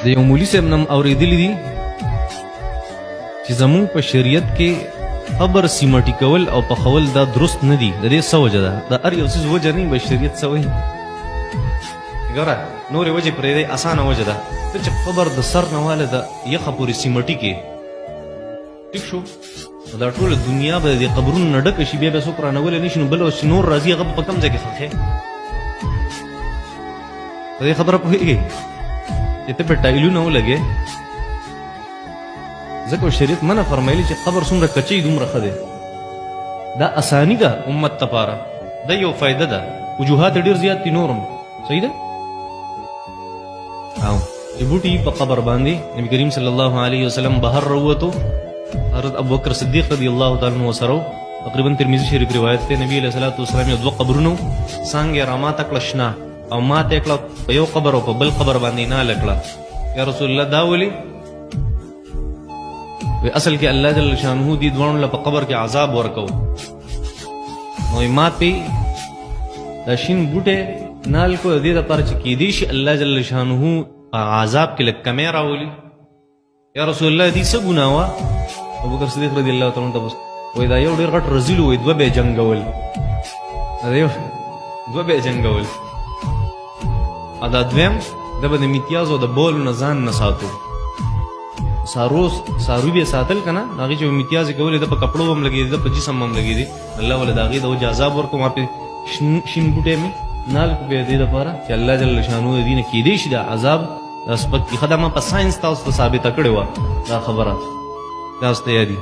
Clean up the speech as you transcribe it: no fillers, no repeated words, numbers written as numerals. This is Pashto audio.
د یو مولوي صاحب نم اورېدلی دي چې زمونږ په شریعت کې قبر سیمټي کول او پخول دا درست نه دي. د دې څه وجه ده؟ د هر یو څیز وجه نه به شریعت څه وایي. ګوره نورې وجې پرېږدئ، اسانه وجه ده ته چې قبر د سر نه واله د یخه پورې سیمټي کې ټیک شو، دا ټوله دنیا به د قبرونو نه ډکه شي، بیا به څوک رانولی نه شي، نو بل چې نور راځي هغه په کوم ځای کې ښخې. په دې خبره پوهېږئ چې ته په ټایلونه ولګې، ځکه شریعت منع فرمایلي چې قبر څومره کچی دومره ښه دی. دا اساني ده امت لپاره، دا یو فایده ده. وجوهات ډېر زیات دي نورم، صحیح ده. او چې بوټي په قبر باندې نبی کریم صلی الله علیه وسلم بهر راووتو، حضرت ابوبکر صدیق رضی الله تعالی عنہ سره تقریبا ترمذی شریف روایت ته نبی علیہ الصلوۃ والسلام یو دوه قبرونو څنګه راماته کړه شنه او ماته کړه په یو قبر او په بل قبر باندې نه لکړه. یا رسول الله دا ولي؟ وی اصل کې الله جل شانه دې دوړو له په قبر کې عذاب ورکو، نو ما په د شین بوټه نال کو دې د پر چې کې دې شي الله جل شانه عذاب کې لکه کیمرا ولي. یا رسول الله دې څه ګناه وا؟ ابوبکر صدیق رضی الله تعالی عنہ وای دا یو ډیر غټ رزیل وای، دوه به جنگول، دا یو دوه به جنگول، ادا دویم د به د امتیاز او د بول نه ځان نه ساتو. سارو به ساتل کنه هغه چې امتیاز کولې د په کپړو هم لګي، د په جسم هم لګي دي. الله ول داغي د عذاب ورکو ما په شین بوټه می نال کو به دې لپاره چې الله جل شانو دې نه کې دې شي دا عذاب اسپک خدامه په ساينس تاسو ثابت کړي و دا خبره تاسو ته یادي.